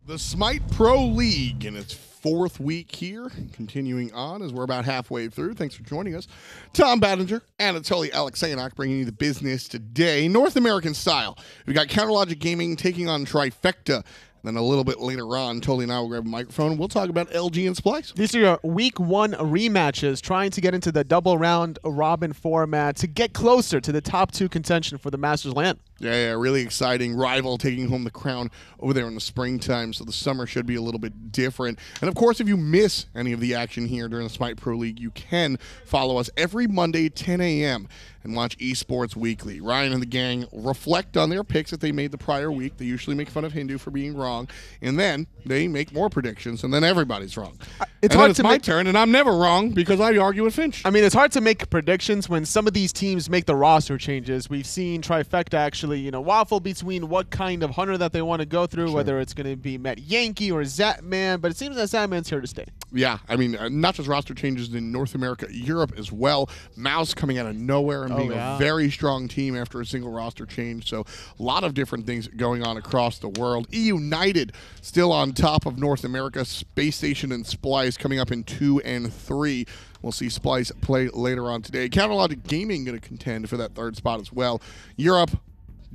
The Smite Pro League in its fourth week here, continuing on as we're about halfway through. Thanks for joining us. Tom Battinger, Anatoly Alexeyev bringing you the business today. North American style. We've got CLG Gaming taking on Trifecta. Then a little bit later on, Totally and I will grab a microphone and we'll talk about LG and Splice. These are your week one rematches, trying to get into the double round robin format to get closer to the top two contention for the Masters land. Yeah, really exciting. Rival taking home the crown over there in the springtime, so the summer should be a little bit different. And of course, if you miss any of the action here during the Smite Pro League, you can follow us every Monday, 10 a.m. and watch Esports Weekly. Ryan and the gang reflect on their picks that they made the prior week. They usually make fun of Hindu for being wrong, and then they make more predictions, and then everybody's wrong. It's my turn, and I'm never wrong because I argue with Finch. I mean, it's hard to make predictions when some of these teams make the roster changes. We've seen Trifecta actually, waffle between what kind of hunter that they want to go through, whether it's going to be Met Yankee or Zapman, but it seems that Zapman's here to stay. Yeah, I mean, not just roster changes in North America, Europe as well. Mouse coming out of nowhere and being a very strong team after a single roster change. So a lot of different things going on across the world. United still on top of North America. Space Station and Splice coming up in 2 and 3. We'll see Splice play later on today. CLG Gaming going to contend for that third spot as well. Europe,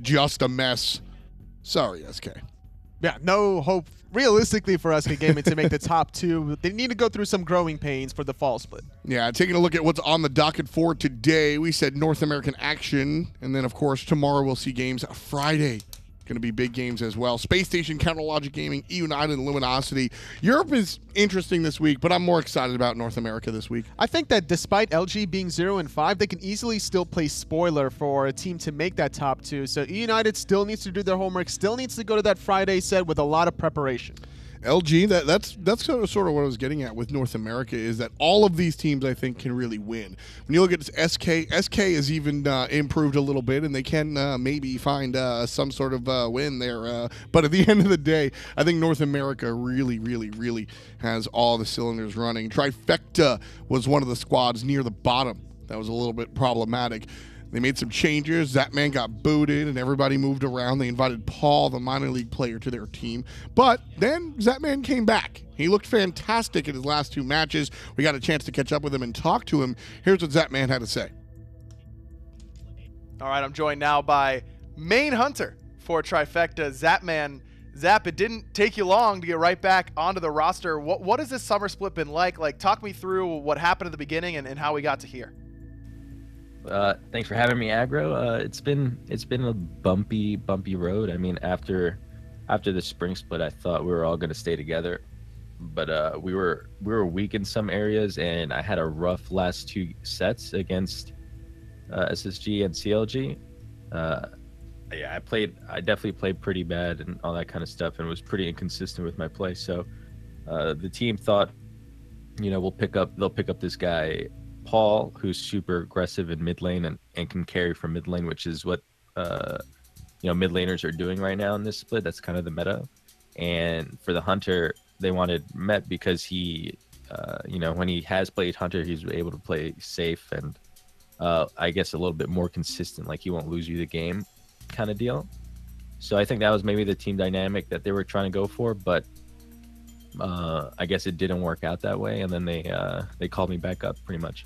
just a mess. Sorry, SK. Yeah, no hope realistically for SK Gaming to make the top two. They need to go through some growing pains for the fall split. Yeah, taking a look at what's on the docket for today, we said North American action, and then, of course, tomorrow we'll see games. Friday, going to be big games as well. Space Station, CLG Gaming, United, and Luminosity. Europe is interesting this week, but I'm more excited about North America this week. I think that despite LG being 0 and 5, they can easily still play spoiler for a team to make that top two. So United still needs to do their homework, still needs to go to that Friday set with a lot of preparation. LG, that's sort of what I was getting at with North America, is that all of these teams, I think, can really win. When you look at this SK has even improved a little bit, and they can maybe find some sort of win there. But at the end of the day, I think North America really has all the cylinders running. Trifecta was one of the squads near the bottom. That was a little bit problematic. They made some changes. Zapman got booted, and everybody moved around. They invited Paul, the minor league player, to their team. But then Zapman came back. He looked fantastic in his last 2 matches. We got a chance to catch up with him and talk to him. Here's what Zapman had to say. All right, I'm joined now by main hunter for Trifecta, Zapman. Zap, it didn't take you long to get right back onto the roster. What has this summer split been like? Talk me through what happened at the beginning and how we got to here. Thanks for having me, Aggro. It's been a bumpy road. I mean, after the spring split, I thought we were all going to stay together, but we were weak in some areas, and I had a rough last 2 sets against SSG and CLG. Yeah, I definitely played pretty bad and all that kind of stuff, and was pretty inconsistent with my play. So the team thought, they'll pick up this guy Paul, who's super aggressive in mid lane and can carry from mid lane, which is what mid laners are doing right now in this split. That's kind of the meta. And for the hunter, they wanted Met because he, when he has played hunter, he's able to play safe and I guess a little bit more consistent. Like, he won't lose you the game kind of deal. So I think that was maybe the team dynamic that they were trying to go for, but I guess it didn't work out that way. And then they called me back up pretty much.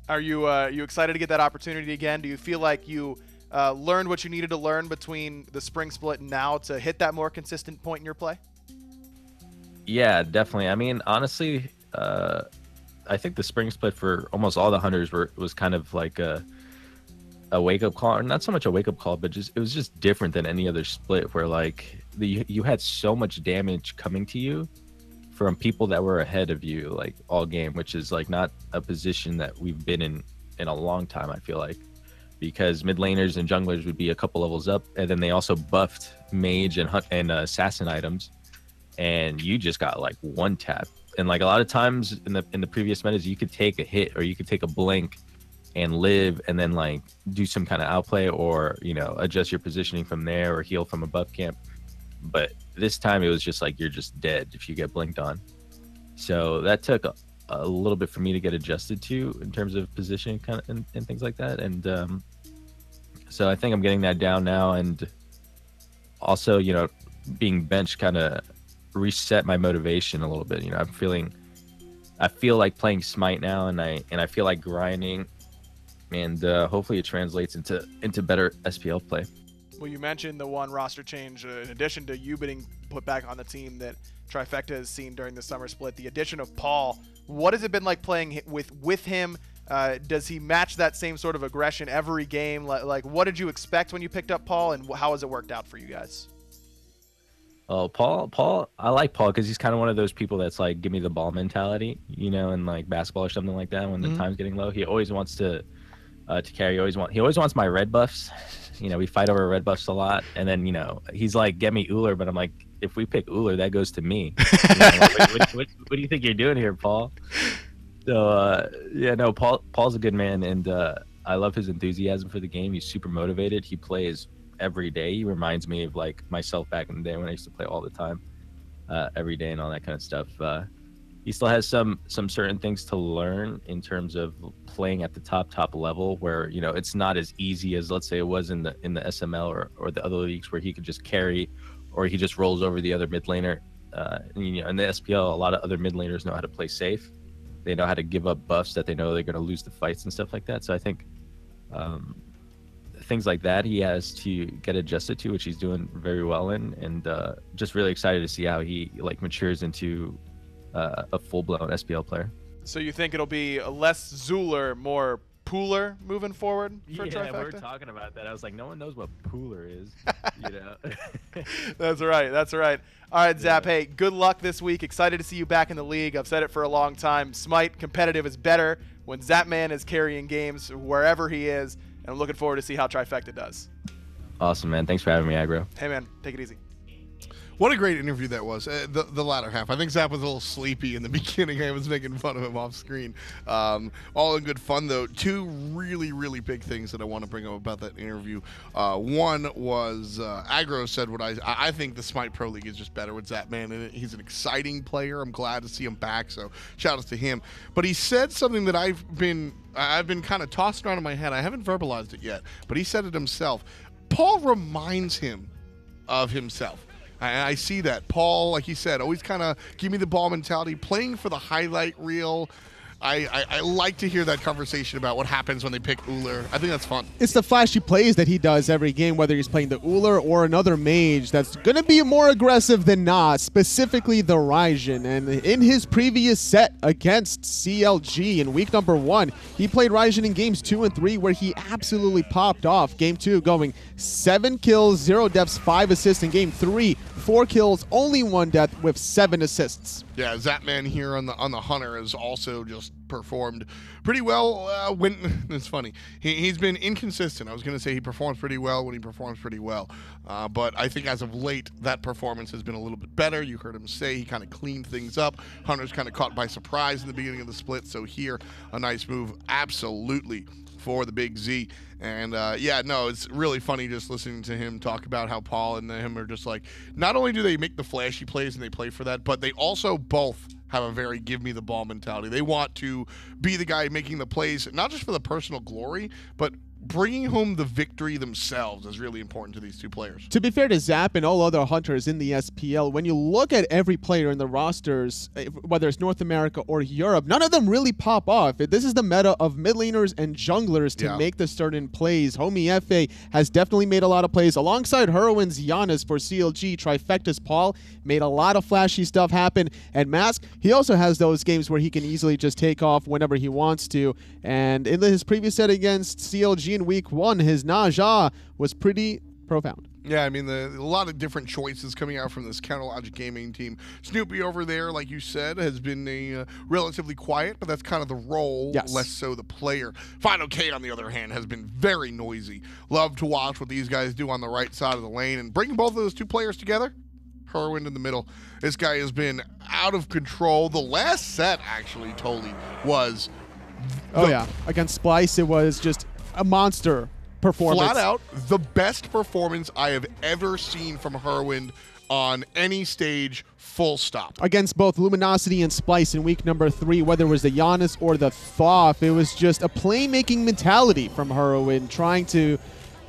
Are you excited to get that opportunity again? Do you feel like you learned what you needed to learn between the spring split and now to hit that more consistent point in your play? Yeah, definitely. I mean, honestly, I think the spring split for almost all the hunters was kind of like a wake-up call, or not so much a wake-up call, but it was just different than any other split, where like you had so much damage coming to you from people that were ahead of you, like, all game, which is like not a position that we've been in a long time, I feel like, because mid laners and junglers would be a couple levels up, and then they also buffed mage and assassin items, and you just got like one tap. And like a lot of times in the previous metas, you could take a hit or you could take a blink and live, and then like do some kind of outplay, or adjust your positioning from there, or heal from a buff camp. But this time it was just like you're just dead if you get blinked on. So that took a little bit for me to get adjusted to in terms of positioning kind of and things like that. And so I think I'm getting that down now. And also, being benched kind of reset my motivation a little bit. You know, I feel like playing Smite now, and I feel like grinding, and hopefully it translates into better SPL play. Well, you mentioned the one roster change in addition to you being put back on the team that Trifecta has seen during the summer split, the addition of Paul. What has it been like playing with him? Does he match that same sort of aggression every game? Like, what did you expect when you picked up Paul, and how has it worked out for you guys? Oh, Paul, I like Paul because he's kind of one of those people that's like, give me the ball mentality, you know, in like basketball or something like that. When the time's getting low, he always wants to carry. He always wants my red buffs. You know, we fight over red buffs a lot, and then, you know, he's like, get me Uller, but I'm like, if we pick Uller, that goes to me. You know, like, what do you think you're doing here, Paul? So yeah, no, Paul's a good man, and I love his enthusiasm for the game. He's super motivated. He plays every day. He reminds me of like myself back in the day when I used to play all the time, every day and all that kind of stuff. He still has some certain things to learn in terms of playing at the top level, where, you know, it's not as easy as, let's say, it was in the SML or the other leagues, where he could just carry, or he just rolls over the other mid laner. You know, in the SPL, a lot of other mid laners know how to play safe. They know how to give up buffs that they know they're going to lose the fights and stuff like that. So I think things like that he has to get adjusted to, which he's doing very well in, and just really excited to see how he like matures into a full-blown SPL player. So you think it'll be less Zooler, more Pooler moving forward for Trifecta? Yeah, we were talking about that. I was like, no one knows what Pooler is, you know. That's right. That's right. All right, Zap, hey, good luck this week. Excited to see you back in the league. I've said it for a long time. Smite competitive is better when Zapman is carrying games wherever he is, and I'm looking forward to see how Trifecta does. Awesome, man. Thanks for having me, Aggro. Hey, man, take it easy. What a great interview that was. The latter half. I think Zap was a little sleepy in the beginning. I was making fun of him off screen. All in good fun, though. Two really, really big things that I want to bring up about that interview. One was Aggro said what I think the Smite Pro League is just better with Zapman in it. He's an exciting player. I'm glad to see him back, so shout out to him. But he said something that I've been kind of tossing around in my head. I haven't verbalized it yet, but he said it himself. Paul reminds him of himself. I see that. Paul, like he said, always kind of give me the ball mentality, playing for the highlight reel. I like to hear that conversation about what happens when they pick Uller. I think that's fun. It's the flashy plays that he does every game, whether he's playing the Uller or another mage that's going to be more aggressive than not, specifically the Ryzen. And in his previous set against CLG in week number 1, he played Ryzen in games 2 and 3, where he absolutely popped off. Game 2 going 7 kills, 0 deaths, 5 assists. In game 3, 4 kills, only 1 death with 7 assists. Yeah, Zapman here on the Hunter has also just performed pretty well. When it's funny, he's been inconsistent. I was going to say he performs pretty well when he performs pretty well, but I think as of late that performance has been a little bit better. You heard him say he kind of cleaned things up. Hunter's kind of caught by surprise in the beginning of the split, so here a nice move, absolutely, for the Big Z. And yeah, no, it's really funny just listening to him talk about how Paul and him are just like, not only do they make the flashy plays and they play for that, but they also both have a very give me the ball mentality. They want to be the guy making the plays, not just for the personal glory, but bringing home the victory themselves is really important to these two players. To be fair to Zap and all other hunters in the SPL, when you look at every player in the rosters, whether it's North America or Europe, none of them really pop off. This is the meta of mid laners and junglers to make the certain plays. Homiefe has definitely made a lot of plays alongside Hurriwind's Giannis for CLG. Trifecta's Paul made a lot of flashy stuff happen. And Mask, he also has those games where he can easily just take off whenever he wants to. And in his previous set against CLG in week 1, his Naja was pretty profound. Yeah, I mean, a lot of different choices coming out from this CLG Gaming team. Snoopy over there, like you said, has been relatively quiet, but that's kind of the role, less so the player. fineokay, on the other hand, has been very noisy. Love to watch what these guys do on the right side of the lane, and bringing both of those two players together, Hurriwind in the middle. This guy has been out of control. The last set, actually, totally was... Against Splice, it was just a monster performance. Flat out, the best performance I have ever seen from Hurriwind on any stage, full stop. Against both Luminosity and Splice in week number 3, whether it was the Giannis or the Thoth, it was just a playmaking mentality from Hurriwind, trying to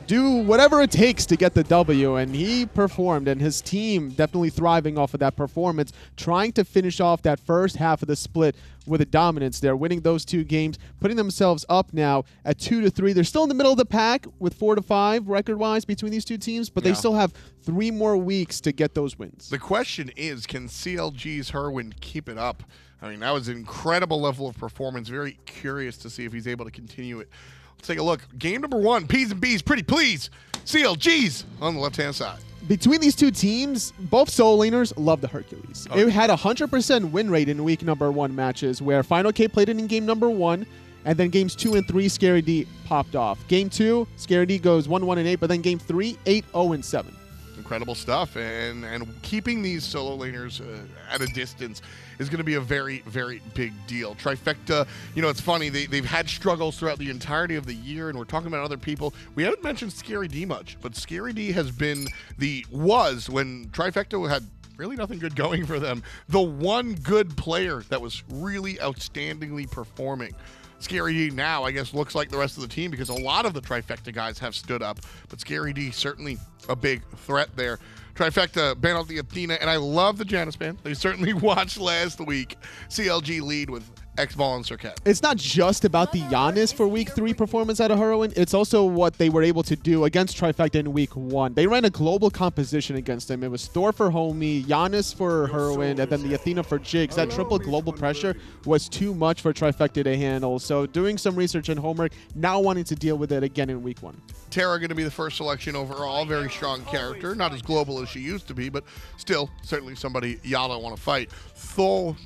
do whatever it takes to get the W, and he performed, and his team definitely thriving off of that performance, trying to finish off that first half of the split with a dominance there, winning those 2 games, putting themselves up now at 2-3. They're still in the middle of the pack with 4-5 record-wise between these 2 teams, but they still have 3 more weeks to get those wins. The question is, can CLG's Hurriwind keep it up? I mean, that was an incredible level of performance. Very curious to see if he's able to continue it. Let's take a look. Game number 1, P's and B's, pretty please. CLG's on the left-hand side. Between these 2 teams, both solo laners love the Hercules. Okay. It had a 100% win rate in week number 1 matches, where fineokay played it in game number 1, and then games 2 and 3, Scary D popped off. Game 2, Scary D goes 1-1-8, but then game 3, 8-0-7. Incredible stuff, and keeping these solo laners at a distance is going to be a very, very big deal. Trifecta, you know, it's funny, they've had struggles throughout the entirety of the year, and we're talking about other people. We haven't mentioned Scary D much, but Scary D has been when Trifecta had really nothing good going for them, the one good player that was really outstandingly performing. Scary D now, I guess, looks like the rest of the team because a lot of the Trifecta guys have stood up, but Scary D certainly a big threat there. Trifecta ban out the Athena, and I love the Janus ban. They certainly watched last week. CLG lead with X-Ball and Circuit. It's not just about the Giannis for week 3 performance out of Hurriwind. It's also what they were able to do against Trifecta in week 1. They ran a global composition against them. It was Thor for Homie, Giannis for Hurriwind, and then the Athena for Jigz. That triple global pressure was too much for Trifecta to handle. So doing some research and homework, now wanting to deal with it again in week 1. Terra going to be the first selection overall. Very strong character. Not as global as she used to be, but still certainly somebody y'all don't want to fight. Thoth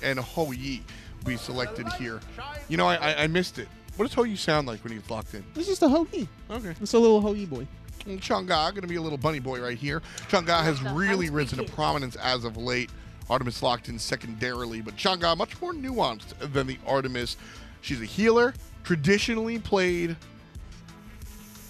and Ho-Yi will be selected here. You know, I missed it. What does Ho-Yi sound like when he's locked in? It's just a Ho-Yi. Okay. It's a little Ho-Yi boy. And Chang'e going to be a little bunny boy right here. Chang'e has really risen to prominence as of late. Artemis locked in secondarily, but Chang'e much more nuanced than the Artemis. She's a healer, traditionally played.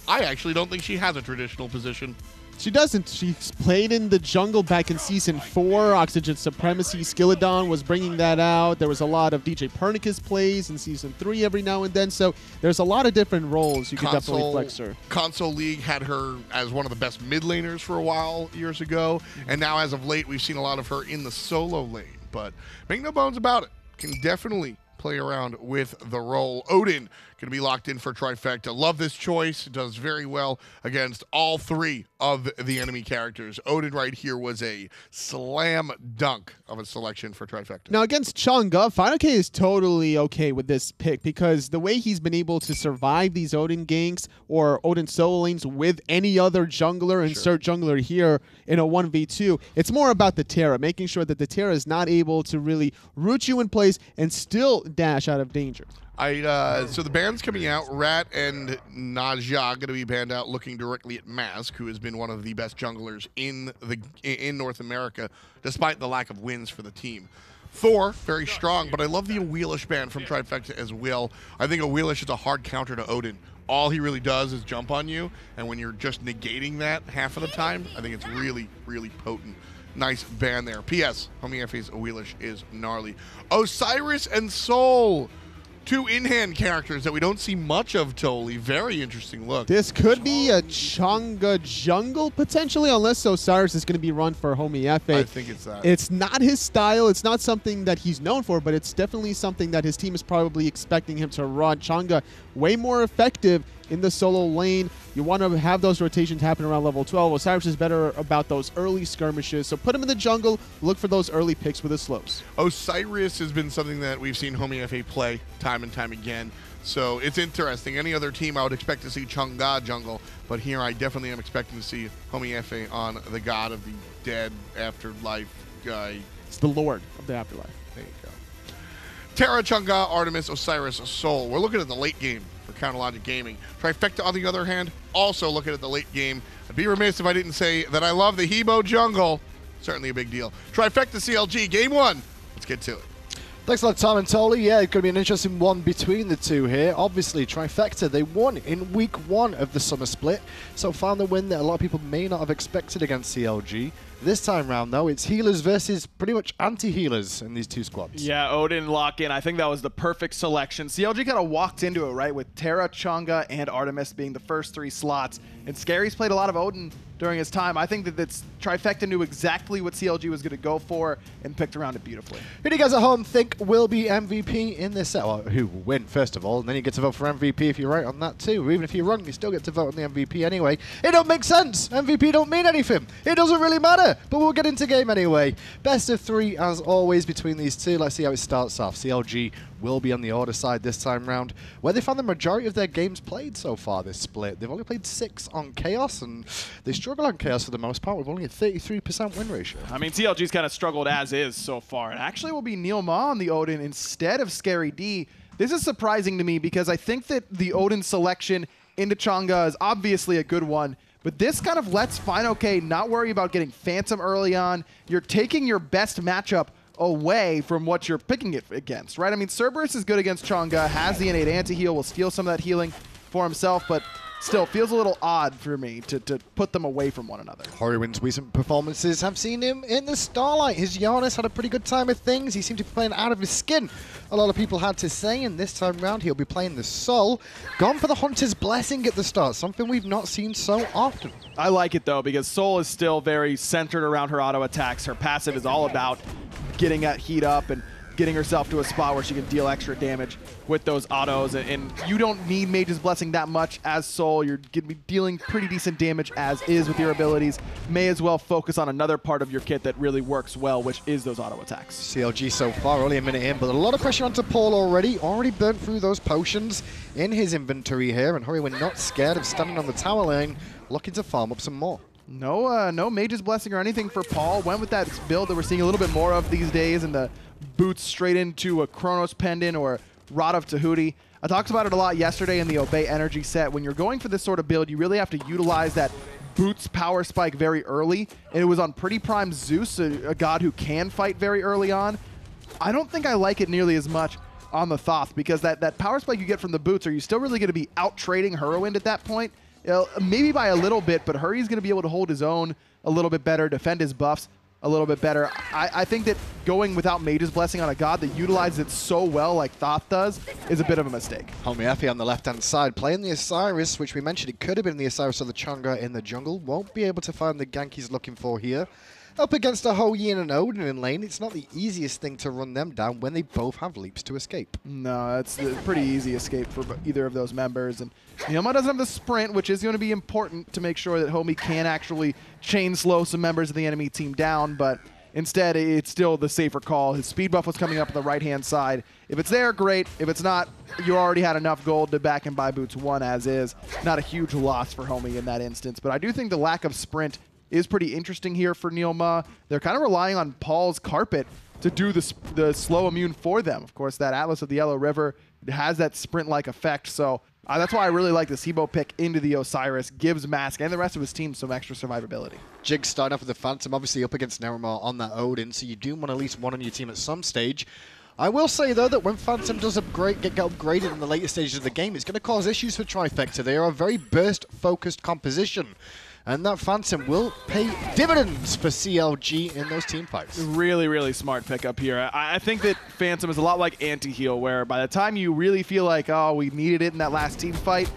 I actually don't think she has a traditional position. She doesn't. She's played in the jungle back in Season 4. Oxygen Supremacy, Skilladon was bringing that out. There was a lot of DJ Pernicus plays in Season 3 every now and then. So there's a lot of different roles you can definitely flex her. Console League had her as one of the best mid laners for a while years ago. And now as of late, we've seen a lot of her in the solo lane. But make no bones about it. Can definitely play around with the role. Odin going to be locked in for Trifecta. Love this choice. Does very well against all 3 of the enemy characters. Odin right here was a slam dunk of a selection for Trifecta. Now against Chang'e, fineokay is totally okay with this pick because the way he's been able to survive these Odin ganks or Odin solo lanes with any other jungler, insert jungler here in a 1v2, it's more about the Terra, making sure that the Terra is not able to really root you in place and still dash out of danger. So the ban's coming out. Rat and Naja going to be banned out, looking directly at Mask, who has been one of the best junglers in North America, despite the lack of wins for the team. Thor, very strong, but I love the Awelish ban from Trifecta as well. I think Awelish is a hard counter to Odin. All he really does is jump on you, and when you're just negating that half of the time, I think it's really, really potent. Nice ban there. P.S. Homiefe's Awelish is gnarly. Osiris and Soul. 2 in-hand characters that we don't see much of, Toli. Very interesting look. This could be a Chang'e jungle, potentially, unless Osiris is going to be run for Homiefe. I think it's that. It's not his style. It's not something that he's known for, but it's definitely something that his team is probably expecting him to run. Chang'e, way more effective in the solo lane. You want to have those rotations happen around level 12. Osiris is better about those early skirmishes, so put him in the jungle, look for those early picks with his slopes. Osiris has been something that we've seen Homiefe play time and time again, so it's interesting. Any other team I would expect to see Chang'e jungle, but here I definitely am expecting to see Homiefe on the god of the dead afterlife guy. It's the lord of the afterlife. There you go. Terra, Chang'e, Artemis, Osiris, Soul. We're looking at the late game for Counterlogic Gaming. Trifecta, on the other hand, also looking at the late game. I'd be remiss if I didn't say that I love the Hebo jungle. Certainly a big deal. Trifecta CLG, game 1. Let's get to it. Thanks a lot, Tom and Toli. Yeah, it's going to be an interesting one between the 2 here. Obviously, Trifecta, they won in week 1 of the summer split, so found a win that a lot of people may not have expected against CLG. This time round, though, it's healers versus pretty much anti-healers in these two squads. Yeah, Odin lock in. I think that was the perfect selection. CLG kind of walked into it, right, with Terra, Chang'e, and Artemis being the first 3 slots. And Scary's played a lot of Odin during his time. I think that Trifecta knew exactly what CLG was going to go for and picked around it beautifully. Who do you guys at home think will be MVP in this set? Well, who will win, first of all, and then you get to vote for MVP if you're right on that too. Or even if you're wrong, you still get to vote on the MVP anyway. It don't make sense. MVP don't mean anything. It doesn't really matter, but we'll get into game anyway. Best of 3 as always between these two. Let's see how it starts off. CLG will be on the order side this time round, where they found the majority of their games played so far this split. They've only played 6 on Chaos, and they struggle on Chaos for the most part with only a 33% win ratio. I mean, CLG's kind of struggled as is so far. It actually will be NeiruMah on the Odin instead of Scary D. This is surprising to me because I think that the Odin selection into Chang'e is obviously a good one, but this kind of lets fineokay not worry about getting Phantom early on. You're taking your best matchup away from what you're picking it against, right? I mean, Cerberus is good against Chang'e, has the innate anti-heal, will steal some of that healing for himself, but still feels a little odd for me to put them away from one another. Hurriwind's recent performances have seen him in the Starlight. His Giannis had a pretty good time of things. He seemed to be playing out of his skin, a lot of people had to say, and this time round he'll be playing the Soul. Gone for the Hunter's Blessing at the start, something we've not seen so often. I like it though, because Soul is still very centered around her auto attacks. Her passive is all about getting that heat up and getting herself to a spot where she can deal extra damage with those autos, and you don't need Mage's Blessing that much as Soul. You're going to be dealing pretty decent damage as is with your abilities. May as well focus on another part of your kit that really works well, which is those auto attacks. CLG so far, only a minute in, but a lot of pressure onto Paul already. Already burnt through those potions in his inventory here, and Hurriwind not scared of standing on the tower lane, looking to farm up some more. No Mage's Blessing or anything for Paul. Went with that build that we're seeing a little bit more of these days, and the boots straight into a Chronos Pendant or Rod of Tahuti. I talked about it a lot yesterday in the Obey Energy set. When you're going for this sort of build, you really have to utilize that boots power spike very early, and it was on Pretty Prime Zeus, a god who can fight very early on. I don't think I like it nearly as much on the Thoth, because that power spike you get from the boots, are you still really going to be out-trading Hurriwind at that point? Maybe by a little bit, but Hurry's going to be able to hold his own a little bit better, defend his buffs a little bit better. I think that going without Mage's Blessing on a god that utilizes it so well like Thoth does is a bit of a mistake. Homiefe on the left-hand side, playing the Osiris, which we mentioned it could have been the Osiris or the Chang'e in the jungle. Won't be able to find the gank he's looking for here. Up against a Ho-Yin and Odin in lane, it's not the easiest thing to run them down when they both have leaps to escape. No, it's a pretty easy escape for either of those members. And NeiruMah doesn't have the sprint, which is going to be important to make sure that Homie can actually chain slow some members of the enemy team down, but instead it's still the safer call. His speed buff was coming up on the right-hand side. If it's there, great. If it's not, you already had enough gold to back and buy boots 1 as is. Not a huge loss for Homie in that instance, but I do think the lack of sprint is pretty interesting here for NeiruMah. They're kind of relying on Paul's carpet to do the slow immune for them. Of course, that Atlas of the Yellow River has that sprint-like effect, so that's why I really like the Sibo pick into the Osiris. Gives Mask and the rest of his team some extra survivability. Jigz starting off with the Phantom, obviously up against NeiruMah on that Odin, so you do want at least one on your team at some stage. I will say, though, that when Phantom does get upgraded in the later stages of the game, it's going to cause issues for Trifecta. They are a very burst-focused composition, and that Phantom will pay dividends for CLG in those team fights. Really, really smart pickup here. I think that Phantom is a lot like anti-heal, where by the time you really feel like, oh, we needed it in that last team fight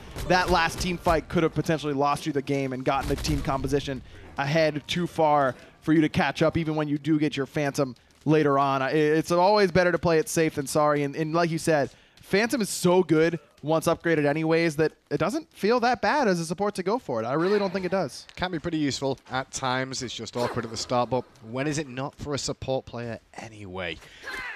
could have potentially lost you the game and gotten the team composition ahead too far for you to catch up, even when you do get your Phantom later on. It's always better to play it safe than sorry, and like you said, Phantom is so good once upgraded anyways that it doesn't feel that bad as a support to go for it. I really don't think it does. Can be pretty useful at times. It's just awkward at the start, but when is it not for a support player anyway?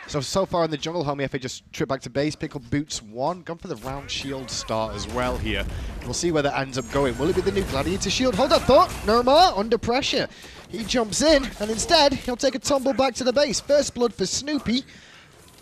So far in the jungle, Homiefe just trip back to base, pick up boots 1, gone for the round shield start as well here. We'll see where that ends up going. Will it be the new Gladiator shield? Hold that thought. NeiruMah under pressure. He jumps in, and instead, he'll take a tumble back to the base. First blood for Snoopy.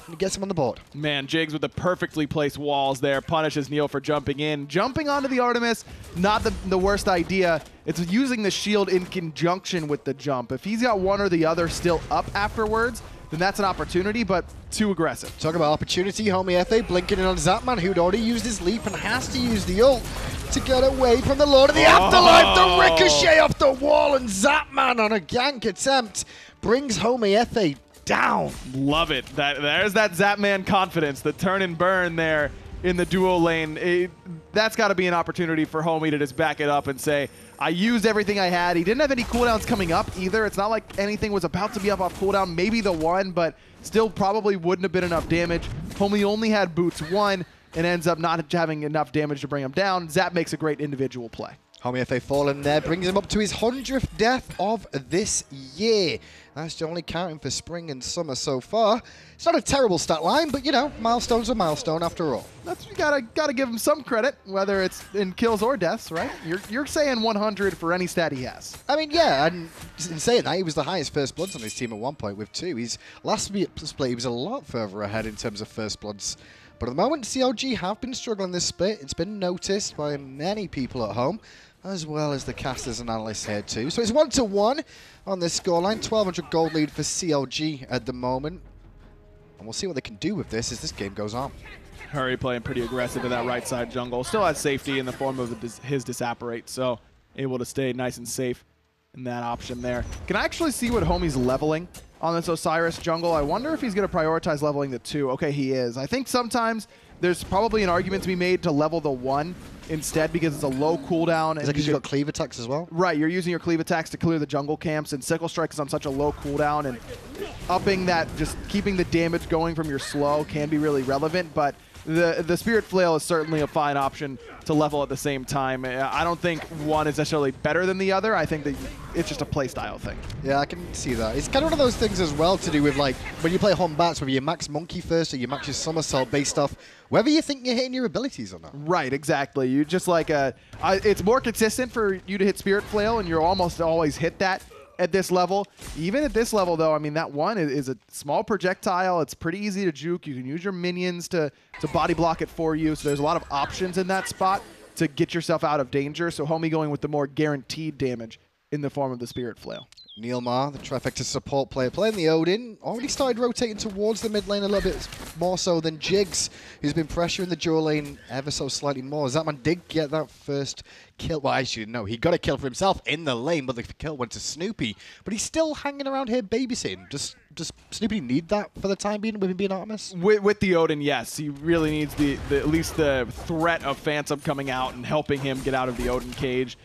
And gets him on the board. Man, Jigz with the perfectly placed walls there punishes Neil for jumping in. Jumping onto the Artemis, not the worst idea. It's using the shield in conjunction with the jump. If he's got one or the other still up afterwards, then that's an opportunity, but too aggressive. Talk about opportunity, Homiefe blinking in on Zapman, who'd already used his leap and has to use the ult. to get away from the Lord of the Afterlife. The ricochet off the wall, and Zapman on a gank attempt brings Homiefe down. Love it. There's that Zapman confidence, the turn and burn there in the duo lane. That's got to be an opportunity for Homie to just back it up and say, I used everything I had. He didn't have any cooldowns coming up either. It's not like anything was about to be up off cooldown. Maybe the one, but still probably wouldn't have been enough damage. Homie only had boots 1 and ends up not having enough damage to bring him down. Zap makes a great individual play. Homiefe falling there brings him up to his 100th death of this year. That's only counting for spring and summer so far. It's not a terrible stat line, but you know, milestone's a milestone after all. You gotta give him some credit, whether it's in kills or deaths, right? You're saying 100 for any stat he has. I mean, yeah, and in saying that, he was the highest first bloods on his team at one point with 2. His last split, he was a lot further ahead in terms of first bloods. But at the moment, CLG have been struggling this split. It's been noticed by many people at home, as well as the casters and analysts here too. So it's 1-1 on this scoreline. 1,200 gold lead for CLG at the moment. And we'll see what they can do with this as this game goes on. Hurry playing pretty aggressive in that right side jungle. Still has safety in the form of his disapparate, so able to stay nice and safe in that option there. Can I actually see what Homie's leveling on this Osiris jungle? I wonder if he's going to prioritize leveling the 2. Okay, he is. I think sometimes there's probably an argument to be made to level the 1 instead because it's a low cooldown. Is that because you've got cleave attacks as well? Right, you're using your cleave attacks to clear the jungle camps, and Sickle Strike is on such a low cooldown, and upping that, just keeping the damage going from your slow can be really relevant, but the Spirit Flail is certainly a fine option to level at the same time. I don't think one is necessarily better than the other. I think that it's just a playstyle thing. Yeah, I can see that. It's kind of one of those things as well to do with, like, when you play home bats, whether you max Monkey first or you max your Somersault based off whether you think you're hitting your abilities or not. Right, exactly. You just like it's more consistent for you to hit Spirit Flail, and you're almost always hit that at this level. Even at this level, though, I mean, that one is a small projectile. It's pretty easy to juke. You can use your minions to body block it for you. So there's a lot of options in that spot to get yourself out of danger. So Homie going with the more guaranteed damage in the form of the Spirit Flail. NeiruMah, the Trifecta support player, playing the Odin, already started rotating towards the mid lane a little bit more so than Jigz, who's been pressuring the dual lane ever so slightly more. Zapman did get that first kill. Well, actually, no, he got a kill for himself in the lane, but the kill went to Snoopy. But he's still hanging around here babysitting. Does Snoopy need that for the time being with him being Artemis? With the Odin, yes. He really needs at least the threat of Phantom coming out and helping him get out of the Odin cage.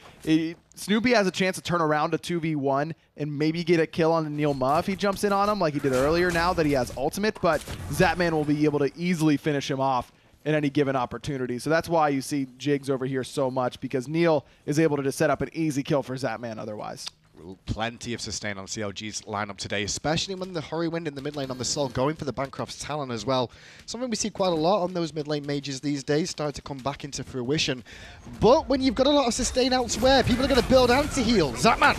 Snoopy has a chance to turn around a 2v1 and maybe get a kill on NeiruMah if he jumps in on him like he did earlier now that he has ultimate, but Zapman will be able to easily finish him off in any given opportunity. So that's why you see Jigz over here so much, because Neil is able to just set up an easy kill for Zapman otherwise. Plenty of sustain on CLG's lineup today, especially when the Hurriwind in the mid lane on the Soul going for the Bancroft's Talon as well. Something we see quite a lot on those mid lane mages these days, starting to come back into fruition. But when you've got a lot of sustain elsewhere, people are going to build anti-heal. Zapman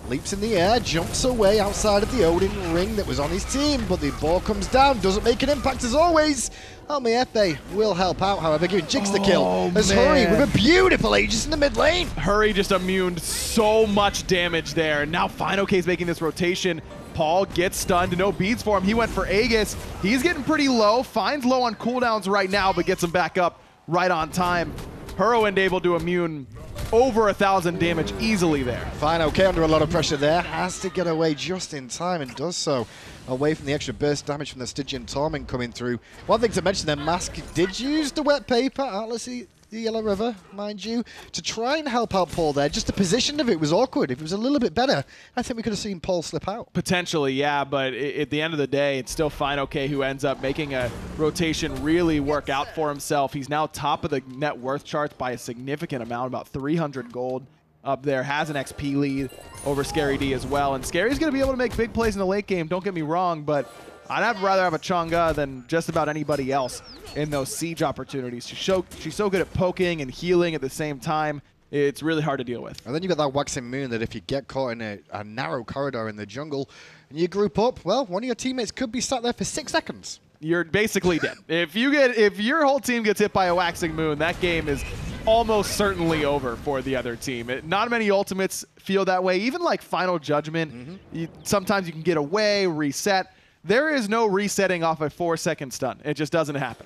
leaps in the air, jumps away outside of the Odin ring that was on his team, but the ball comes down, doesn't make an impact as always. Homiefe will help out, however, giving Jigz the kill as Hurry with a beautiful Aegis in the mid lane. Hurry just immuned so much damage there. Now fineokay is making this rotation. Paul gets stunned, no beads for him. He went for Aegis. He's getting pretty low, finds low on cooldowns right now, but gets him back up right on time. Hurriwind able to immune over 1,000 damage easily there. fineokay under a lot of pressure there, has to get away just in time and does so. Away from the extra burst damage from the Stygian Torment coming through. One thing to mention, their mask did use the wet paper, Atlas the Yellow River, mind you, to try and help out Paul there. Just the position of it was awkward. If it was a little bit better, I think we could have seen Paul slip out. Potentially, yeah, but at the end of the day, it's still fineokay who ends up making a rotation really work out for himself. He's now top of the net worth charts by a significant amount, about 300 gold up there, has an XP lead over Scary D as well. And Scary's going to be able to make big plays in the late game, don't get me wrong, but I'd rather have a Chang'e than just about anybody else in those siege opportunities. She's so good at poking and healing at the same time. It's really hard to deal with. And then you've got that waxing moon that if you get caught in a narrow corridor in the jungle and you group up, well, one of your teammates could be sat there for 6 seconds. You're basically dead. If your whole team gets hit by a waxing moon, that game is almost certainly over for the other team. Not many ultimates feel that way. Even like Final Judgment, sometimes you can get away, reset. There is no resetting off a 4-second stun. It just doesn't happen.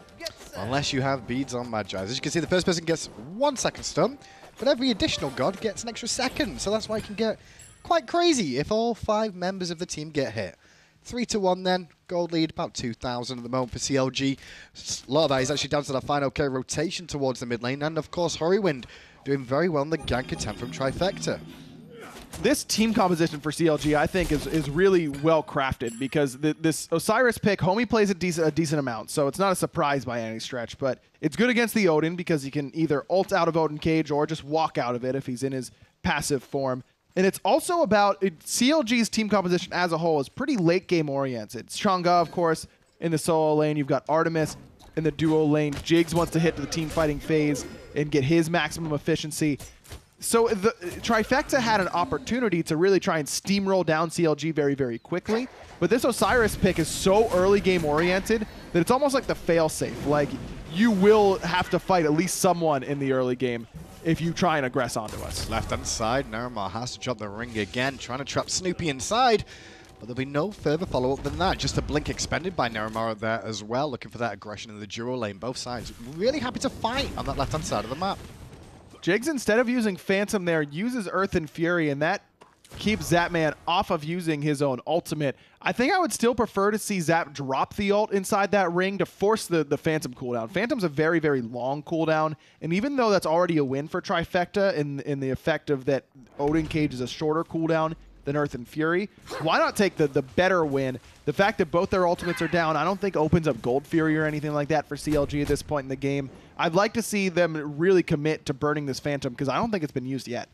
Unless you have beads on Magi. As you can see, the first person gets 1 second stun, but every additional god gets an extra second, so that's why it can get quite crazy if all 5 members of the team get hit. 3-1 then, gold lead, about 2,000 at the moment for CLG. A lot of that is actually down to that fineokay rotation towards the mid lane, and of course Hurriwind doing very well in the gank attempt from Trifecta. This team composition for CLG, I think, is really well crafted because this Osiris pick, Homie plays a decent amount, so it's not a surprise by any stretch, but it's good against the Odin because he can either ult out of Odin cage or just walk out of it if he's in his passive form. And it's also about CLG's team composition as a whole is pretty late game oriented. It's Chang'e, of course, in the solo lane. You've got Artemis in the duo lane. Jigz wants to hit to the team fighting phase and get his maximum efficiency. So the Trifecta had an opportunity to really try and steamroll down CLG very, very quickly. But this Osiris pick is so early game oriented that it's almost like the fail-safe. Like, you will have to fight at least someone in the early game if you try and aggress onto us. Left-hand side, NeiruMah has to drop the ring again, trying to trap Snoopy inside. But there'll be no further follow-up than that. Just a blink expended by NeiruMah there as well, looking for that aggression in the duo lane. Both sides really happy to fight on that left-hand side of the map. Jigz, instead of using Phantom there, uses Earth and Fury, and that keeps Zapman off of using his own ultimate. I think I would still prefer to see Zap drop the ult inside that ring to force the Phantom cooldown. Phantom's a very, very long cooldown, and even though that's already a win for Trifecta in the effect of that Odin cage is a shorter cooldown than Earth and Fury, why not take the better win? The fact that both their ultimates are down, I don't think opens up Gold Fury or anything like that for CLG at this point in the game. I'd like to see them really commit to burning this Phantom because I don't think it's been used yet.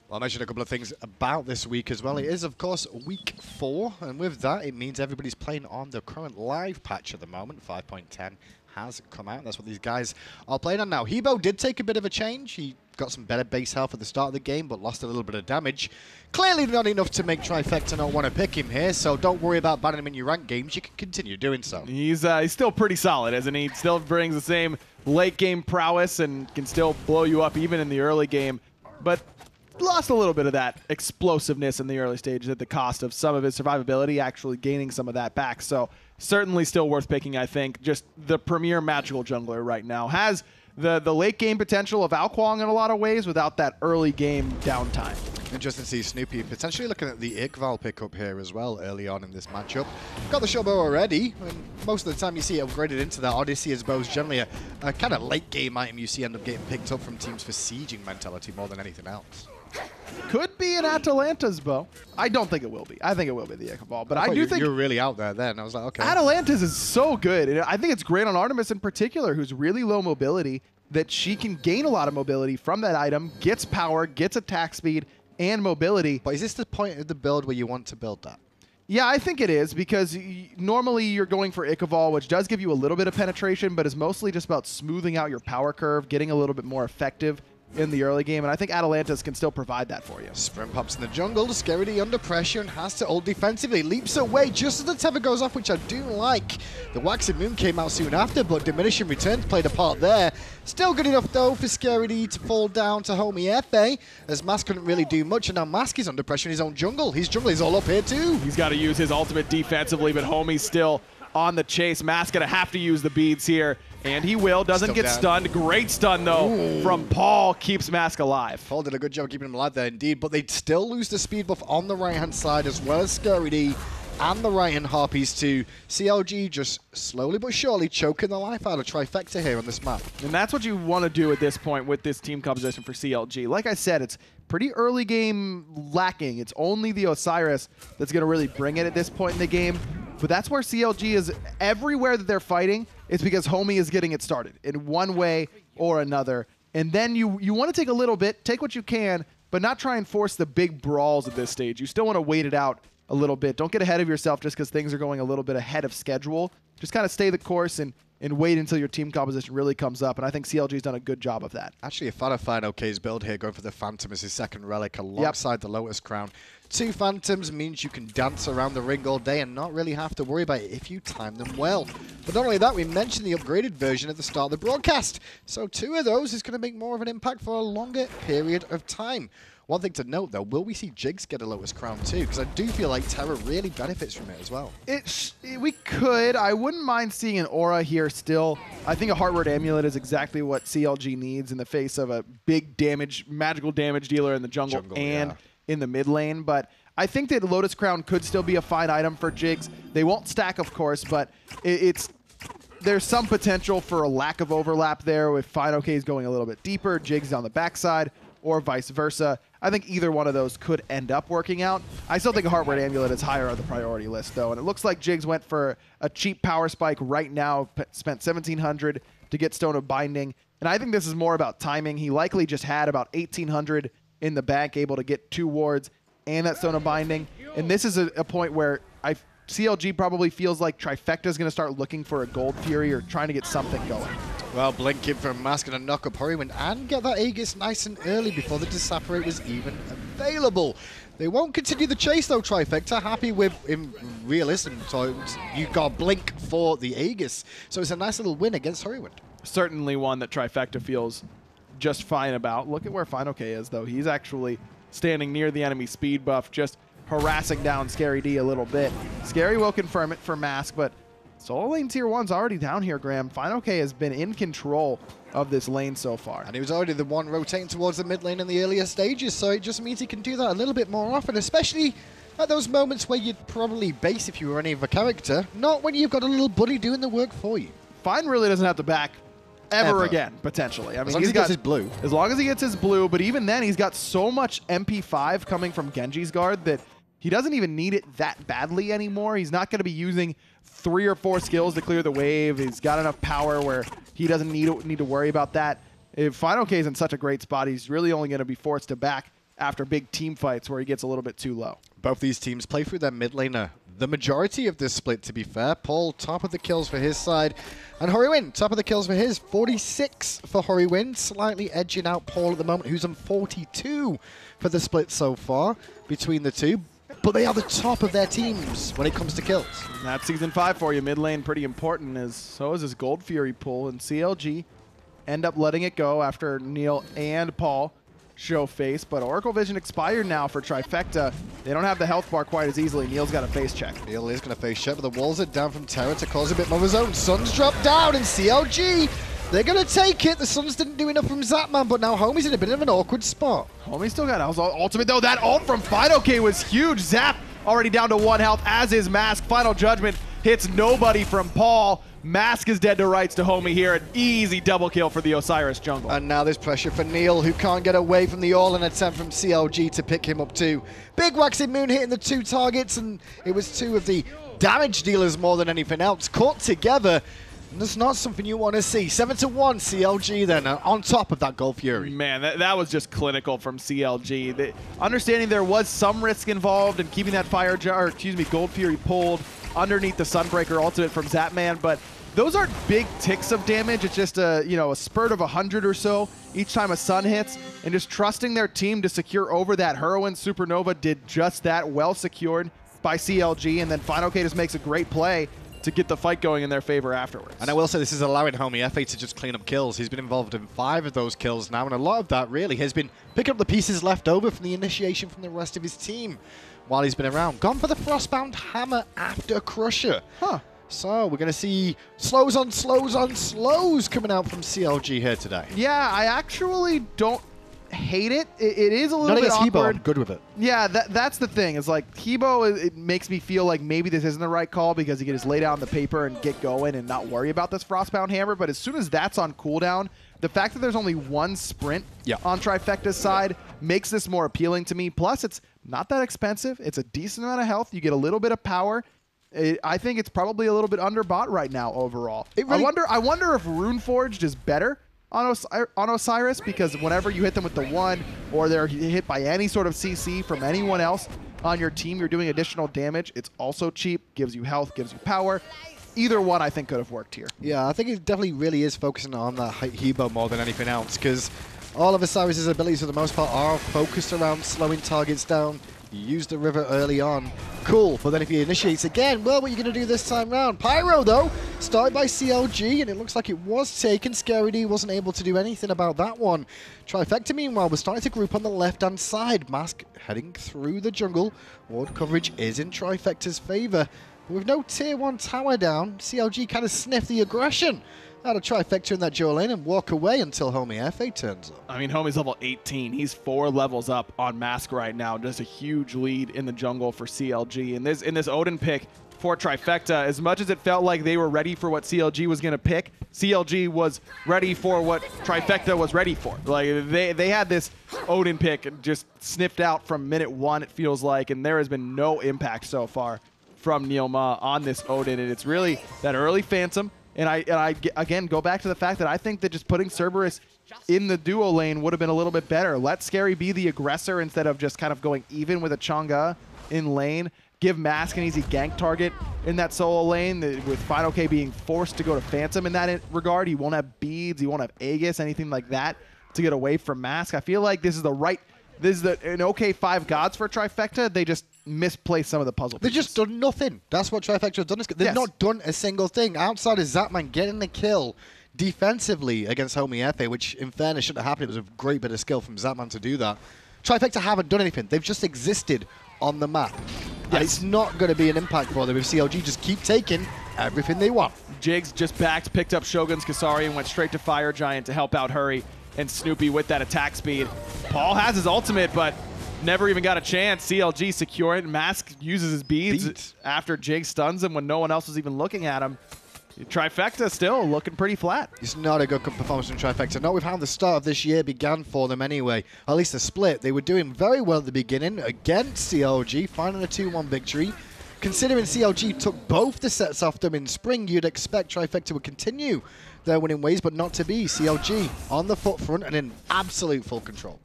Well, I mentioned a couple of things about this week as well. It is, of course, week 4, and with that, it means everybody's playing on the current live patch at the moment. 5.10 has come out. That's what these guys are playing on now. Hebo did take a bit of a change. He got some better base health at the start of the game, but lost a little bit of damage. Clearly not enough to make Trifecta not want to pick him here, so don't worry about banning him in your ranked games. You can continue doing so. He's still pretty solid, isn't he? Still brings the same late game prowess and can still blow you up even in the early game, but lost a little bit of that explosiveness in the early stages at the cost of some of his survivability, actually gaining some of that back. So certainly still worth picking, I think. Just the premier magical jungler right now. Has the late game potential of Alquang in a lot of ways without that early game downtime. Interesting to see Snoopy potentially looking at the Iqval pickup here as well early on in this matchup. Got the short bow already, and most of the time you see it upgraded into that. Odysseus bow is generally a kind of late game item you see end up getting picked up from teams for sieging mentality more than anything else. Could be an Atalanta's bow. I don't think it will be. I think it will be the Iqval, but I do think you're really out there then. I was like, okay. Atalanta's is so good. And I think it's great on Artemis in particular, who's really low mobility, that she can gain a lot of mobility from that item, gets power, gets attack speed, and mobility. But is this the point of the build where you want to build that? Yeah, I think it is, because normally you're going for Iqval, which does give you a little bit of penetration, but is mostly just about smoothing out your power curve, getting a little bit more effective in the early game, and I think Atalanta's can still provide that for you. Sprint pops in the jungle, Scaredy under pressure and has to ult defensively. Leaps away just as the tether goes off, which I do like. The Waxing Moon came out soon after, but diminishing returns played a part there. Still good enough though for Scaredy to fall down to Homiefe, as Mask couldn't really do much, and now Mask is under pressure in his own jungle. His jungle is all up here too. He's got to use his ultimate defensively, but Homie's still on the chase. Mask gonna have to use the beads here, and he will. Doesn't get stunned. Great stun though from Paul, keeps Mask alive. Paul did a good job keeping him alive there indeed, but they still lose the speed buff on the right hand side as well as Scaredy and the right hand Harpies too. CLG just slowly but surely choking the life out of Trifecta here on this map. And that's what you want to do at this point with this team composition for CLG. Like I said, it's pretty early game lacking. It's only the Osiris that's going to really bring it at this point in the game. But that's where CLG is. Everywhere that they're fighting, it's because Homie is getting it started in one way or another. And then you want to take a little bit, take what you can, but not try and force the big brawls at this stage. You still want to wait it out a little bit. Don't get ahead of yourself just because things are going a little bit ahead of schedule. Just kind of stay the course and wait until your team composition really comes up. And I think CLG's done a good job of that. Actually, a fan of fineokay's build here, going for the Phantom as his second relic alongside the Lotus Crown. 2 Phantoms means you can dance around the ring all day and not really have to worry about it if you time them well. But not only that, we mentioned the upgraded version at the start of the broadcast. So 2 of those is going to make more of an impact for a longer period of time. One thing to note, though, will we see Jigz get a Lotus Crown too? Because I do feel like Terra really benefits from it as well. We could. I wouldn't mind seeing an aura here still. I think a Heartward Amulet is exactly what CLG needs in the face of a big damage, magical damage dealer in the jungle and in the mid lane. But I think that Lotus Crown could still be a fine item for Jigz. They won't stack, of course, but there's some potential for a lack of overlap there with fineokay is going a little bit deeper, Jigz on the backside, or vice versa. I think either one of those could end up working out. I still think a Heartward Amulet is higher on the priority list, though, and it looks like Jigz went for a cheap power spike right now, spent 1,700 to get Stone of Binding, and I think this is more about timing. He likely just had about 1,800 in the bank, able to get 2 wards and that Stone of Binding, and this is a point where CLG probably feels like Trifecta is going to start looking for a Gold Fury or trying to get something going. Well, blinking for a Mask and a knock up Hurriwind and get that Aegis nice and early before the Disapparate was even available. They won't continue the chase though, Trifecta. Happy with, in realism terms, you got blink for the Aegis. So it's a nice little win against Hurriwind. Certainly one that Trifecta feels just fine about. Look at where fineokay is though. He's actually standing near the enemy speed buff, just harassing down Scary D a little bit. Scary will confirm it for Mask, but solo lane tier 1's already down here, Graham. fineokay has been in control of this lane so far. And he was already the one rotating towards the mid lane in the earlier stages, so it just means he can do that a little bit more often, especially at those moments where you'd probably base if you were any of a character, not when you've got a little buddy doing the work for you. Fine really doesn't have to back ever again, potentially. I mean, as long as he gets his blue. As long as he gets his blue, but even then, he's got so much MP5 coming from Genji's guard that he doesn't even need it that badly anymore. He's not going to be using 3 or 4 skills to clear the wave. He's got enough power where he doesn't need to worry about that. If fineokay is in such a great spot, he's really only going to be forced to back after big team fights where he gets a little bit too low. Both these teams play through their mid laner. The majority of this split, to be fair. Paul, top of the kills for his side. And Hurriwind, top of the kills for his. 46 for Hurriwind, slightly edging out Paul at the moment, who's on 42 for the split so far between the two. But they are the top of their teams when it comes to kills. That's Season 5 for you. Mid lane pretty important, so is this Gold Fury pull. And CLG end up letting it go after Neil and Paul show face. But Oracle Vision expired now for Trifecta. They don't have the health bar quite as easily. Neil's got a face check. Neil is going to face check, but the walls are down from Terra to cause a bit more of his own. Suns drop down, and CLG, they're going to take it. The Suns didn't do enough from Zapman, but now Homie's in a bit of an awkward spot. Homie still got ultimate, though. That ult from fineokay was huge. Zap already down to 1 health, as is Mask. Final Judgment hits nobody from Paul. Mask is dead to rights to Homie here. An easy double kill for the Osiris jungle. And now there's pressure for Neil, who can't get away from the all-in attempt from CLG to pick him up too. Big Waxing Moon hitting the 2 targets, and it was 2 of the damage dealers more than anything else caught together. And that's not something you want to see. 7-1 CLG then on top of that Gold Fury. Man, that was just clinical from CLG. Understanding there was some risk involved in keeping that Gold Fury pulled underneath the Sunbreaker ultimate from Zapman, but those aren't big ticks of damage. It's just a spurt of 100 or so each time a sun hits, and just trusting their team to secure over that Hurriwind Supernova did just that, well secured by CLG, and then fineokay just makes a great play to get the fight going in their favor afterwards. And I will say this is allowing Homiefe to just clean up kills. He's been involved in 5 of those kills now, and a lot of that really has been picking up the pieces left over from the initiation from the rest of his team while he's been around. Gone for the Frostbound Hammer after Crusher. So we're going to see slows on slows coming out from CLG here today. Yeah, I actually don't hate it. It is a little bit awkward. Hebo, I'm good with it. Yeah, that's the thing. It's like Hebo, it makes me feel like maybe this isn't the right call because he can just lay down the paper and get going and not worry about this Frostbound Hammer. But as soon as that's on cooldown, the fact that there's only 1 sprint on Trifecta's side makes this more appealing to me. Plus, it's not that expensive. It's a decent amount of health. You get a little bit of power. I think it's probably a little bit underbought right now overall. I wonder if Runeforged is better on Osiris, because whenever you hit them with the 1 or they're hit by any sort of CC from anyone else on your team, you're doing additional damage. It's also cheap, gives you health, gives you power. Either one I think could have worked here. Yeah, I think it definitely really is focusing on that Hebo more than anything else, because all of Osiris' abilities for the most part are focused around slowing targets down, You use the river early on. Cool, but then if he initiates again, well, what are you going to do this time round? Pyro, though, started by CLG, and it looks like it was taken. Scary D wasn't able to do anything about that one. Trifecta, meanwhile, was starting to group on the left-hand side. Mask heading through the jungle. Ward coverage is in Trifecta's favor. But with no tier 1 tower down, CLG kind of sniffed the aggression out of Trifecta in that dual lane and walk away until Homiefe turns up. I mean, Homie's level 18. He's 4 levels up on Mask right now. Just a huge lead in the jungle for CLG. And in this Odin pick for Trifecta, as much as it felt like they were ready for what CLG was going to pick, CLG was ready for what Trifecta was ready for. Like, they had this Odin pick just sniffed out from minute 1, it feels like, and there has been no impact so far from NeiruMah on this Odin. And it's really that early Phantom. And I again go back to the fact that I think that just putting Cerberus in the duo lane would have been a little bit better. Let Scary be the aggressor instead of just kind of going even with a Chang'e in lane. Give Mask an easy gank target in that solo lane, with fineokay being forced to go to Phantom in that regard. He won't have beads, he won't have Aegis, anything like that to get away from Mask. I feel like this is an okay 5 gods for Trifecta. They just misplaced some of the puzzle pieces. They've just done nothing. That's what Trifecta have done. They've not done a single thing outside of Zapman getting the kill defensively against Homiefe, which in fairness shouldn't have happened. It was a great bit of skill from Zapman to do that. Trifecta haven't done anything. They've just existed on the map. Yes. And it's not going to be an impact for them if CLG just keep taking everything they want. Jigz just backed, picked up Shogun's Kasari and went straight to Fire Giant to help out Hurry and Snoopy with that attack speed. Paul has his ultimate, but never even got a chance. CLG secure it. Mask uses his beads after Jigz stuns him when no one else was even looking at him. Trifecta still looking pretty flat. It's not a good performance from Trifecta. Not with how the start of this year began for them anyway. At least the split. They were doing very well at the beginning against CLG, finding a 2-1 victory. Considering CLG took both the sets off them in spring, you'd expect Trifecta would continue their winning ways, but not to be. CLG on the foot front and in absolute full control.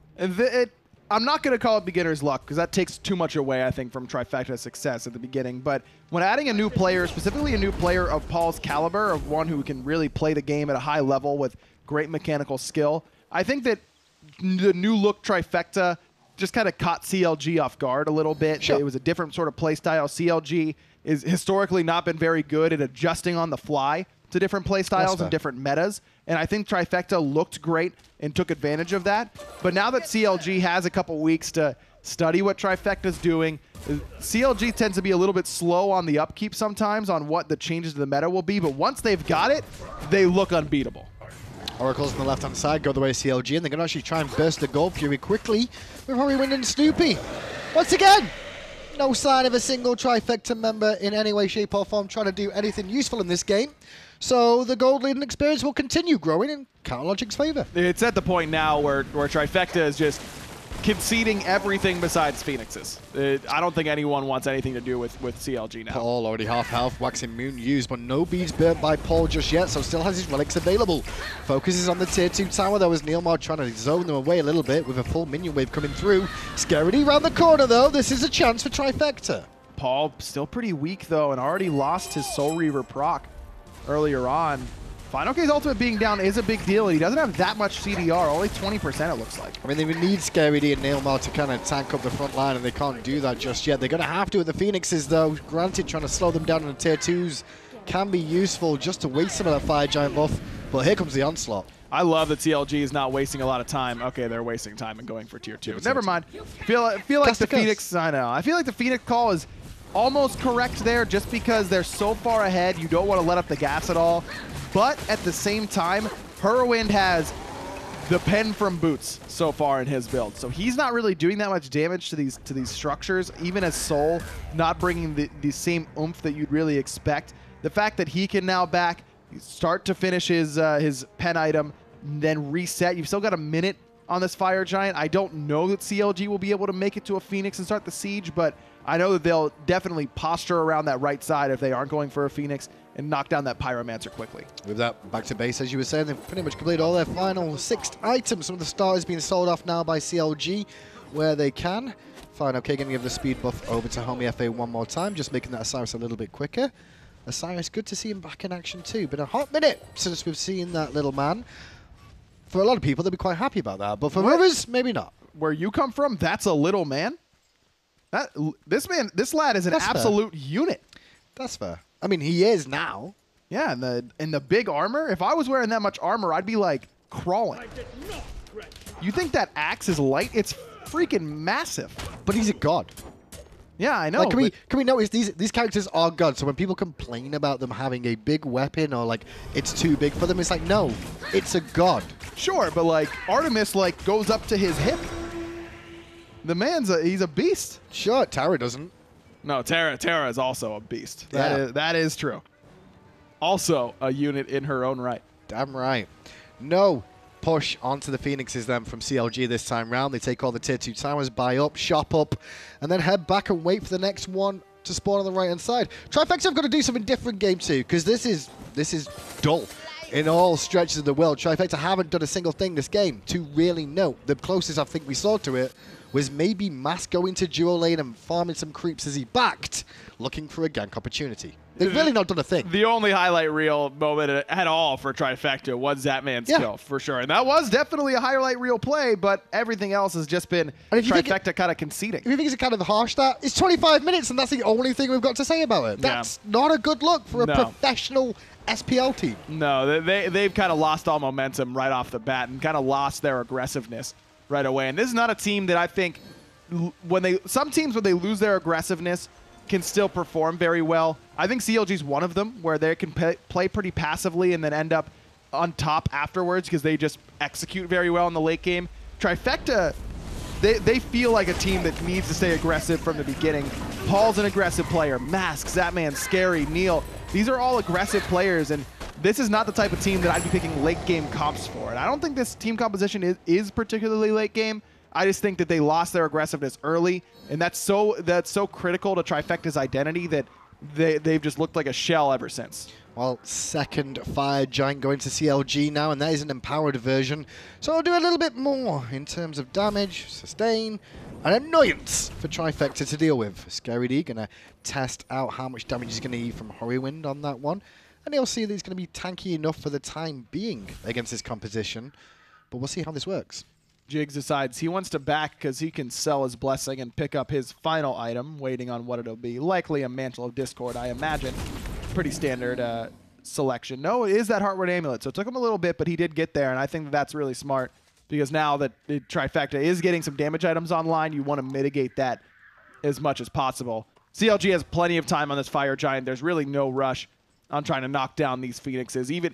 I'm not going to call it beginner's luck because that takes too much away, I think, from Trifecta's success at the beginning. But when adding a new player, specifically a new player of Paul's caliber, of one who can really play the game at a high level with great mechanical skill, I think that the new look Trifecta just kind of caught CLG off guard a little bit. Sure. It was a different sort of play style. CLG is historically not been very good at adjusting on the fly to different play styles and different metas. And I think Trifecta looked great and took advantage of that. But now that CLG has a couple weeks to study what Trifecta's doing, CLG tends to be a little bit slow on the upkeep sometimes on what the changes to the meta will be. But once they've got it, they look unbeatable. Oracles on the left-hand side go the way of CLG, and they're going to actually try and burst the Gold Fury quickly with Hurriwind and Snoopy. Once again, no sign of a single Trifecta member in any way, shape, or form trying to do anything useful in this game. So the gold leading experience will continue growing in Counterlogic's favor. It's at the point now where Trifecta is just conceding everything besides Phoenixes. I don't think anyone wants anything to do with CLG now. Paul already half health, Waxing Moon used, but no beads burnt by Paul just yet, so still has his relics available. Focuses on the tier 2 tower though, as NeiruMah trying to zone them away a little bit with a full minion wave coming through. Scaredy round the corner though, this is a chance for Trifecta. Paul still pretty weak though, and already lost his Soul Reaver proc earlier on. fineokay's ultimate being down is a big deal, and he doesn't have that much CDR, only 20% it looks like. I mean, they would need Scary D and NeiruMah to kind of tank up the front line, and they can't do that just yet. They're going to have to with the Phoenixes, though. Granted, trying to slow them down in the tier 2s can be useful just to waste some of that Fire Giant buff, but here comes the onslaught. I love that CLG is not wasting a lot of time. Okay, they're wasting time and going for tier 2. Never mind. Feel like the Phoenix, I know. I feel like the Phoenix call is almost correct there just because they're so far ahead. You don't want to let up the gas at all. But at the same time, Hurriwind has the pen from Boots so far in his build. So he's not really doing that much damage to these structures, even as Soul not bringing the same oomph that you'd really expect. The fact that he can now start to finish his pen item, then reset. You've still got a minute on this Fire Giant. I don't know that CLG will be able to make it to a Phoenix and start the siege, but I know that they'll definitely posture around that right side if they aren't going for a Phoenix and knock down that Pyromancer quickly. With that back to base, as you were saying, they've pretty much completed all their final 6 items. Some of the starters being sold off now by CLG where they can. fineokay going to give the speed buff over to Homiefe one more time, just making that Osiris a little bit quicker. Osiris, good to see him back in action too. Been a hot minute since we've seen that little man. For a lot of people, they'll be quite happy about that, but for others, maybe not. Where you come from, that's a little man? This lad is an That's fair. absolute unit. That's fair. I mean, he is now. Yeah, in the big armor. If I was wearing that much armor, I'd be like crawling. You think that axe is light? It's freaking massive. But he's a god. Yeah, I know. Like, can we notice these characters are gods? So when people complain about them having a big weapon or like it's too big for them, it's like, no, it's a god. Sure, but like Artemis like goes up to his hip. The man's he's a beast. Sure, Terra doesn't. No, Terra is also a beast. Yeah. That is true. Also a unit in her own right. Damn right. No push onto the Phoenixes then from CLG this time round. They take all the tier 2 towers, buy up, shop up, and then head back and wait for the next one to spawn on the right-hand side. Trifecta have got to do something different game 2, because this is dull. In all stretches of the world, Trifecta haven't done a single thing this game to really note. The closest I think we saw to it was maybe Mask going to duo lane and farming some creeps as he backed, looking for a gank opportunity. They've really not done a thing. The only highlight reel moment at all for Trifecta was Zapman's kill, for sure. And that was definitely a highlight reel play, but everything else has just been Trifecta kind of conceding. If you think it's kind of harsh, that it's 25 minutes and that's the only thing we've got to say about it. That's not a good look for a professional SPL team. No, they've kind of lost all momentum right off the bat and kind of lost their aggressiveness right away. And this is not a team that I think some teams when they lose their aggressiveness can still perform very well. I think CLG's one of them where they can play pretty passively and then end up on top afterwards because they just execute very well in the late game. Trifecta, they feel like a team that needs to stay aggressive from the beginning. Paul's an aggressive player. Mask, Zapman, Scary, Neil. These are all aggressive players, and this is not the type of team that I'd be picking late game comps for. And I don't think this team composition is particularly late game. I just think that they lost their aggressiveness early, and that's so critical to Trifecta's identity that they've just looked like a shell ever since. Well, second Fire Giant going to CLG now, and that is an empowered version. So I'll do a little bit more in terms of damage, sustain, and annoyance for Trifecta to deal with. Scary D going to test out how much damage he's going to need from Hurriwind on that one. And he'll see that he's going to be tanky enough for the time being against this composition. But we'll see how this works. Jigz decides he wants to back because he can sell his blessing and pick up his final item, waiting on what it'll be. Likely a Mantle of Discord, I imagine. Pretty standard selection. No, it is that Heartward Amulet. So it took him a little bit, but he did get there, and I think that's really smart because now that Trifecta is getting some damage items online, you want to mitigate that as much as possible. CLG has plenty of time on this Fire Giant. There's really no rush on trying to knock down these Phoenixes. Even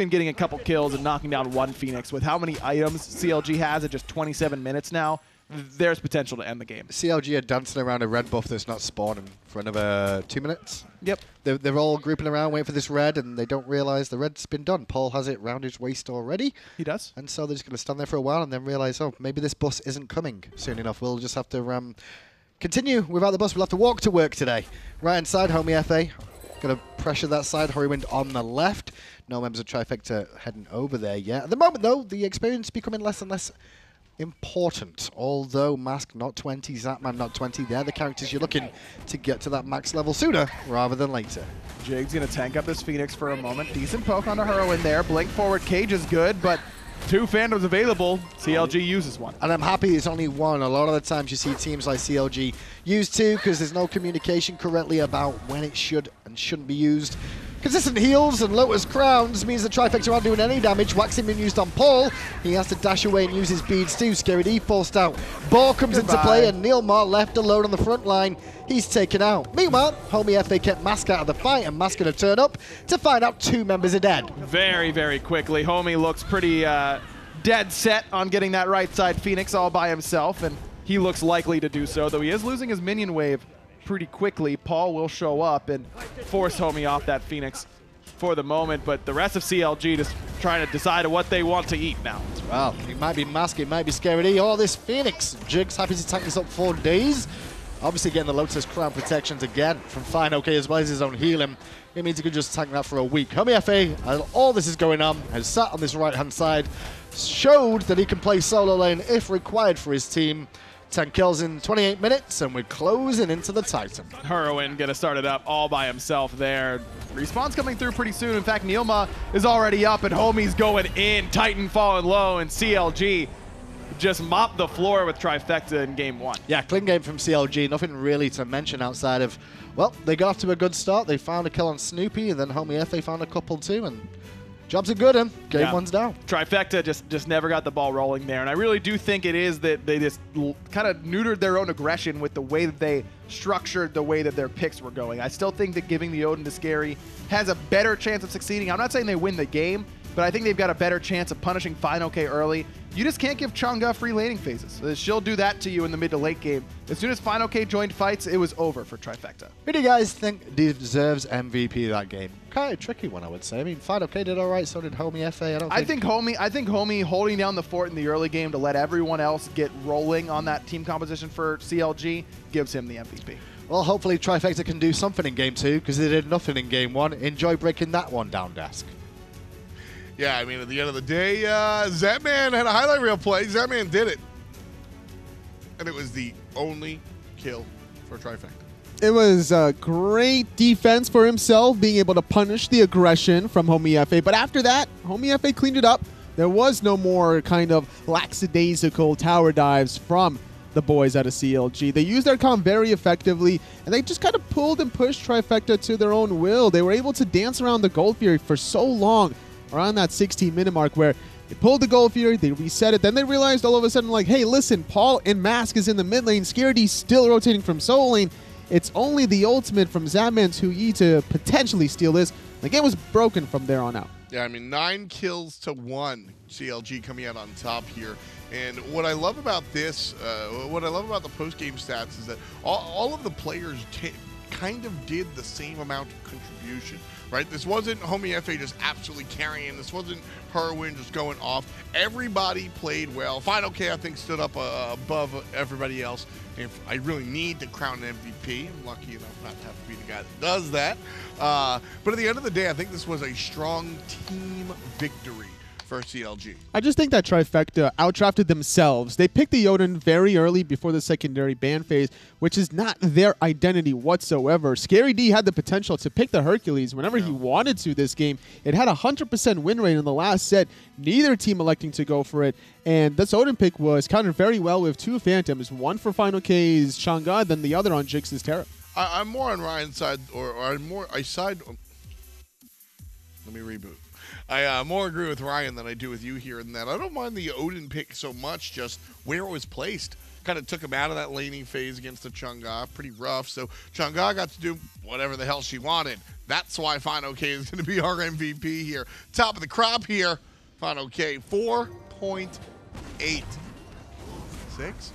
getting a couple kills and knocking down one Phoenix with how many items CLG has at just 27 minutes now, there's potential to end the game. CLG are dancing around a red buff that's not spawning for another 2 minutes. Yep. They're all grouping around waiting for this red, and they don't realize the red's been done. Paul has it round his waist already. He does. And so they're just going to stand there for a while and then realize, oh, maybe this bus isn't coming soon enough. We'll just have to continue without the bus. We'll have to walk to work today. Right inside, Homiefe. Going to pressure that side. Hurriwind on the left. No members of Trifecta heading over there yet. At the moment, though, the experience is becoming less and less important. Although Mask not 20, Zapman not 20. They're the characters you're looking to get to that max level sooner rather than later. Jig's going to tank up this Phoenix for a moment. Decent poke on the Hurriwind there. Blink forward cage is good, but 2 Phantoms available. CLG uses one. And I'm happy it's only one. A lot of the times you see teams like CLG use 2 because there's no communication correctly about when it should and shouldn't be used. Consistent heals and Lotus Crowns means the Trifecta aren't doing any damage. Waxing being used on Paul. He has to dash away and use his beads too. Scary D forced out. Ball comes into play and NeiruMah left alone on the front line. He's taken out. Meanwhile, Homiefe kept Mask out of the fight, and Mask going to turn up to find out 2 members are dead. Very, very quickly. Homie looks pretty dead set on getting that right side Phoenix all by himself, and he looks likely to do so, though he is losing his minion wave pretty quickly. Paul will show up and force Homie off that Phoenix for the moment, but the rest of CLG just trying to decide what they want to eat now. Well, it might be Mask, it might be Scary D, or this Phoenix. Jigz happy to tank this up for days. Obviously getting the Lotus Crown protections again from fineokay as well as his own healing. It means he could just tank that for a week. Homiefe, while all this is going on, has sat on this right-hand side, showed that he can play solo lane if required for his team. 10 kills in 28 minutes, and we're closing into the Titan. Hurriwind gonna start it up all by himself there. Respawn's coming through pretty soon. In fact, NeiruMah is already up, and Homie's going in. Titan falling low, and CLG just mopped the floor with Trifecta in game 1. Yeah, clean game from CLG. Nothing really to mention outside of, well, they got off to a good start. They found a kill on Snoopy, and then Homiefe found a couple too, and jobs are good, and game Yeah. 1's down. Trifecta just never got the ball rolling there, and I really do think it is that they just kind of neutered their own aggression with the way that they structured the way that their picks were going. I still think that giving the Odin to Scary has a better chance of succeeding. I'm not saying they win the game, but I think they've got a better chance of punishing fineokay early. You just can't give Chang'e free laning phases. She'll do that to you in the mid to late game. As soon as fineokay joined fights, it was over for Trifecta. Who do you guys think deserves MVP that game? Kind of a tricky one, I would say. I mean, fineokay did all right, so did Homiefe. I think Homie holding down the fort in the early game to let everyone else get rolling on that team composition for CLG gives him the MVP. Well, hopefully Trifecta can do something in game 2, because they did nothing in game 1. Enjoy breaking that one down, Desk. Yeah, I mean, at the end of the day, Zapman had a highlight reel play. Zapman did it. And it was the only kill for Trifecta. It was a great defense for himself, being able to punish the aggression from Homiefe. But after that, Homiefe cleaned it up. There was no more kind of lackadaisical tower dives from the boys out of CLG. They used their comp very effectively, and they just kind of pulled and pushed Trifecta to their own will. They were able to dance around the Gold Fury for so long, around that 16-minute mark, where they pulled the Gold Fury, they reset it, then they realized all of a sudden, like, hey, listen, Paul in Mask is in the mid lane, Scaredy's still rotating from Soul Lane. It's only the ultimate from Zapman's Hui to potentially steal this. The game was broken from there on out. Yeah, I mean, 9 kills to 1. CLG coming out on top here. And what I love about this, what I love about the post-game stats is that all of the players kind of did the same amount of contribution, right? This wasn't Homiefe just absolutely carrying. This wasn't Hurriwind just going off. Everybody played well. fineokay, I think, stood up above everybody else. If I really need to crown an MVP, I'm lucky enough not to have to be the guy that does that. But at the end of the day, I think this was a strong team victory for CLG. I just think that Trifecta outdrafted themselves. They picked the Odin very early before the secondary ban phase, which is not their identity whatsoever. Scary D had the potential to pick the Hercules whenever he wanted to this game. It had a 100% win rate in the last set, neither team electing to go for it. And this Odin pick was countered very well with 2 Phantoms, one for fineokay's Chang'e, then the other on Jigz' Terra. I'm more on Ryan's side, let me reboot. I more agree with Ryan than I do with you here in that I don't mind the Odin pick so much, just where it was placed. Kind of took him out of that laning phase against the Chang'e, pretty rough. So Chang'e got to do whatever the hell she wanted. That's why fineokay is going to be our MVP here. Top of the crop here, fineokay, 4.8. 6?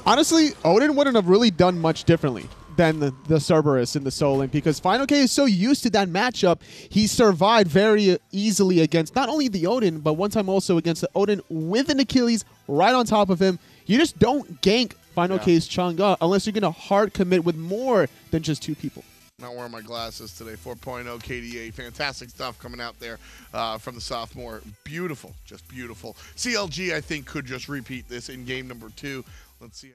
Honestly, Odin wouldn't have really done much differently than the Cerberus in the Soul Lane, because fineokay is so used to that matchup. He survived very easily against not only the Odin, but one time also against the Odin with an Achilles right on top of him. You just don't gank fineokay's Chang'e unless you're going to hard commit with more than just 2 people. Not wearing my glasses today. 4.0 KDA. Fantastic stuff coming out there from the sophomore. Beautiful. Just beautiful. CLG, I think, could just repeat this in game number 2. Let's see.